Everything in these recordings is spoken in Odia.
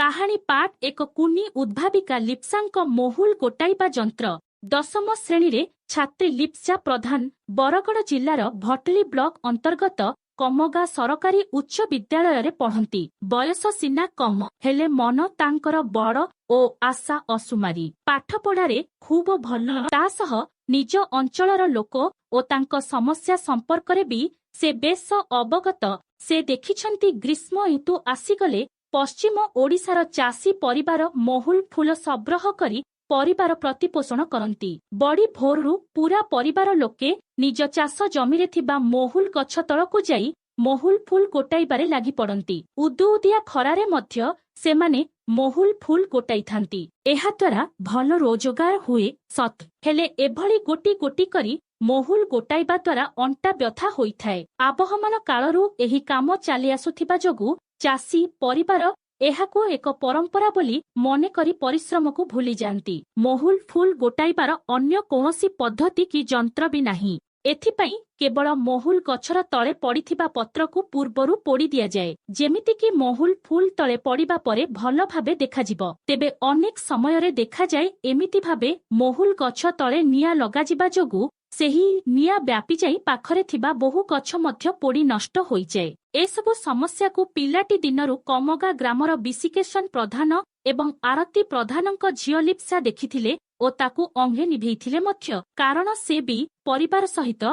କାହାଣୀ ପାର୍ଟ ଏକ କୁନି ଉଦ୍ଭାବିକା ଲିପ୍ସାଙ୍କ ମହୁଲ ଗୋଟାଇବା ଯନ୍ତ୍ର। ଦଶମ ଶ୍ରେଣୀରେ ଛାତ୍ରୀ ଲିପ୍ସା ପ୍ରଧାନ ବରଗଡ଼ ଜିଲ୍ଲାର ଭଟଲି ବ୍ଲକ ଅନ୍ତର୍ଗତ କମଗାଁ ସରକାରୀ ଉଚ୍ଚ ବିଦ୍ୟାଳୟରେ ପଢ଼ନ୍ତି। ବୟସ ସିନା କମ, ହେଲେ ମନ ତାଙ୍କର ବଡ଼ ଓ ଆଶା ଅସୁମାରୀ। ପାଠପଢ଼ାରେ ଖୁବ ଭଲ, ତା ସହ ନିଜ ଅଞ୍ଚଳର ଲୋକ ଓ ତାଙ୍କ ସମସ୍ୟା ସମ୍ପର୍କରେ ବି ସେ ବେଶ ଅବଗତ। ସେ ଦେଖିଛନ୍ତି ଗ୍ରୀଷ୍ମ ଋତୁ ଆସିଗଲେ ପଶ୍ଚିମ ଓଡ଼ିଶାର ଚାଷୀ ପରିବାର ମହୁଲ ଫୁଲ ସଂଗ୍ରହ କରି ପରିବାର ପ୍ରତିପୋଷଣ କରନ୍ତି। ବଡ଼ି ଭୋରରୁ ପୁରା ପରିବାର ଲୋକେ ନିଜ ଚାଷ ଜମିରେ ଥିବା ମହୁଲ ଗଛ ତଳକୁ ଯାଇ ମହୁଲ ଫୁଲ ଗୋଟାଇବାରେ ଲାଗି ପଡ଼ନ୍ତି। ଉଦୁଉଦିଆ ଖରାରେ ମଧ୍ୟ ସେମାନେ ମହୁଲ ଫୁଲ ଗୋଟାଇଥାନ୍ତି। ଏହାଦ୍ୱାରା ଭଲ ରୋଜଗାର ହୁଏ ସତ, ହେଲେ ଏଭଳି ଗୋଟି ଗୋଟି କରି ମହୁଲ ଗୋଟାଇବା ଦ୍ୱାରା ଅଣ୍ଟା ବ୍ୟଥା ହୋଇଥାଏ। ଆବହମାନ କାଳରୁ ଏହି କାମ ଚାଲି ଆସୁଥିବା ଯୋଗୁଁ ଚାଷୀ ପରିବାର ଏହାକୁ ଏକ ପରମ୍ପରା ବୋଲି ମନେକରି ପରିଶ୍ରମକୁ ଭୁଲି ଯାଆନ୍ତି। ମହୁଲ ଫୁଲ ଗୋଟାଇବାର ଅନ୍ୟ କୌଣସି ପଦ୍ଧତି କି ଯନ୍ତ୍ର ବି ନାହିଁ। ଏଥିପାଇଁ କେବଳ ମହୁଲ ଗଛର ତଳେ ପଡ଼ିଥିବା ପତ୍ରକୁ ପୂର୍ବରୁ ପୋଡ଼ି ଦିଆଯାଏ, ଯେମିତିକି ମହୁଲ ଫୁଲ ତଳେ ପଡ଼ିବା ପରେ ଭଲ ଭାବେ ଦେଖାଯିବ। ତେବେ ଅନେକ ସମୟରେ ଦେଖାଯାଏ ଏମିତି ଭାବେ ମହୁଲ ଗଛ ତଳେ ନିଆଁ ଲଗାଯିବା ଯୋଗୁଁ ସେହି ନିଆଁ ବ୍ୟାପି ଯାଇ ପାଖରେ ଥିବା ବହୁ ଗଛ ମଧ୍ୟ ପୋଡ଼ି ନଷ୍ଟ ହୋଇଯାଏ। ଏସବୁ ସମସ୍ୟାକୁ ପିଲାଟି ଦିନରୁ କମଗାଁ ଗ୍ରାମର ବିଶିକେଶନ ପ୍ରଧାନ ଏବଂ ଆରତୀ ପ୍ରଧାନଙ୍କ ଝିଅ ଲିପ୍ସା ଦେଖିଥିଲେ ଓ ତାକୁ ଅଙ୍ଗେ ନିଭେଇଥିଲେ ମଧ୍ୟ, କାରଣ ସେ ବି ପରିବାର ସହିତ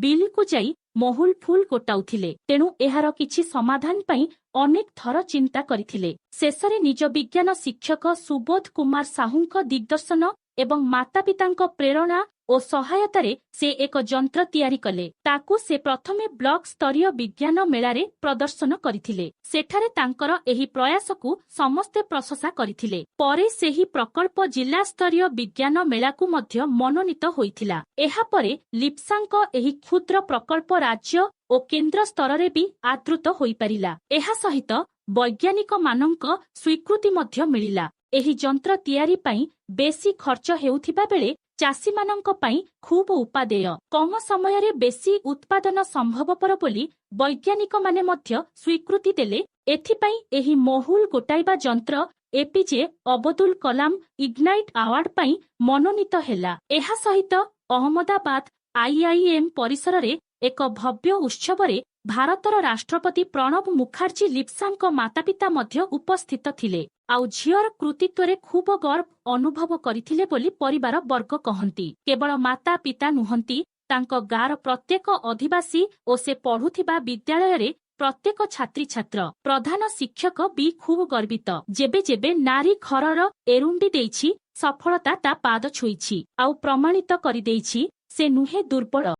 ବିଲକୁ ଯାଇ ମହୁଲ ଫୁଲ ଗୋଟାଉଥିଲେ। ତେଣୁ ଏହାର କିଛି ସମାଧାନ ପାଇଁ ଅନେକ ଥର ଚିନ୍ତା କରିଥିଲେ। ଶେଷରେ ନିଜ ବିଜ୍ଞାନ ଶିକ୍ଷକ ସୁବୋଧ କୁମାର ସାହୁଙ୍କ ଦିଗ୍ଦର୍ଶନ ଏବଂ ମାତାପିତାଙ୍କ ପ୍ରେରଣା ଓ ସହାୟତାରେ ସେ ଏକ ଯନ୍ତ୍ର ତିଆରି କଲେ। ତାକୁ ସେ ପ୍ରଥମେ ବ୍ଲକ ସ୍ତରୀୟ ବିଜ୍ଞାନ ମେଳାରେ ପ୍ରଦର୍ଶନ କରିଥିଲେ। ସେଠାରେ ତାଙ୍କର ଏହି ପ୍ରୟାସକୁ ସମସ୍ତେ ପ୍ରଶଂସା କରିଥିଲେ। ପରେ ସେହି ପ୍ରକଳ୍ପ ଜିଲ୍ଲା ସ୍ତରୀୟ ବିଜ୍ଞାନ ମେଳାକୁ ମଧ୍ୟ ମନୋନୀତ ହୋଇଥିଲା। ଏହାପରେ ଲିପ୍ସାଙ୍କ ଏହି କ୍ଷୁଦ୍ର ପ୍ରକଳ୍ପ ରାଜ୍ୟ ଓ କେନ୍ଦ୍ର ସ୍ତରରେ ବି ଆଦୃତ ହୋଇପାରିଲା। ଏହା ସହିତ ବୈଜ୍ଞାନିକମାନଙ୍କ ସ୍ୱୀକୃତି ମଧ୍ୟ ମିଳିଲା। ଏହି ଯନ୍ତ୍ର ତିଆରି ପାଇଁ ବେଶୀ ଖର୍ଚ୍ଚ ହେଉଥିବା ବେଳେ ଚାଷୀମାନଙ୍କ ପାଇଁ ଖୁବ ଉପାଦେୟ। କମ ସମୟରେ ବେଶୀ ଉତ୍ପାଦନ ସମ୍ଭବପର ବୋଲି ବୈଜ୍ଞାନିକମାନେ ମଧ୍ୟ ସ୍ୱୀକୃତି ଦେଲେ। ଏଥିପାଇଁ ଏହି ମହୁଲ ଗୋଟାଇବା ଯନ୍ତ୍ର APJ Abdul Kalam ignite award ପାଇଁ ମନୋନୀତ ହେଲା। ଏହା ସହିତ ଅହମ୍ମଦାବାଦ IIM ପରିସରରେ ଏକ ଭବ୍ୟ ଉତ୍ସବରେ ଭାରତର ରାଷ୍ଟ୍ରପତି ପ୍ରଣବ ମୁଖାର୍ଜୀ ଲିପ୍ସାଙ୍କ ମାତାପିତା ମଧ୍ୟ ଉପସ୍ଥିତ ଥିଲେ। ଆଉ ଝିଅର କୃତିତ୍ୱରେ ଖୁବ ଗର୍ବ ଅନୁଭବ କରିଥିଲେ ବୋଲି ପରିବାର ବର୍ଗ କହନ୍ତି। କେବଳ ମାତା ପିତା ନୁହନ୍ତି, ତାଙ୍କ ଗାଁର ପ୍ରତ୍ୟେକ ଅଧିବାସୀ ଓ ସେ ପଢୁଥିବା ବିଦ୍ୟାଳୟରେ ପ୍ରତ୍ୟେକ ଛାତ୍ରୀଛାତ୍ର, ପ୍ରଧାନ ଶିକ୍ଷକ ବି ଖୁବ ଗର୍ବିତ। ଯେବେ ଯେବେ ନାରୀ ଘରର ଏରୁଣ୍ଡି ଦେଇଛି, ସଫଳତା ତା ପାଦ ଛୁଇଁଛି ଆଉ ପ୍ରମାଣିତ କରିଦେଇଛି ସେ ନୁହେଁ ଦୁର୍ବଳ।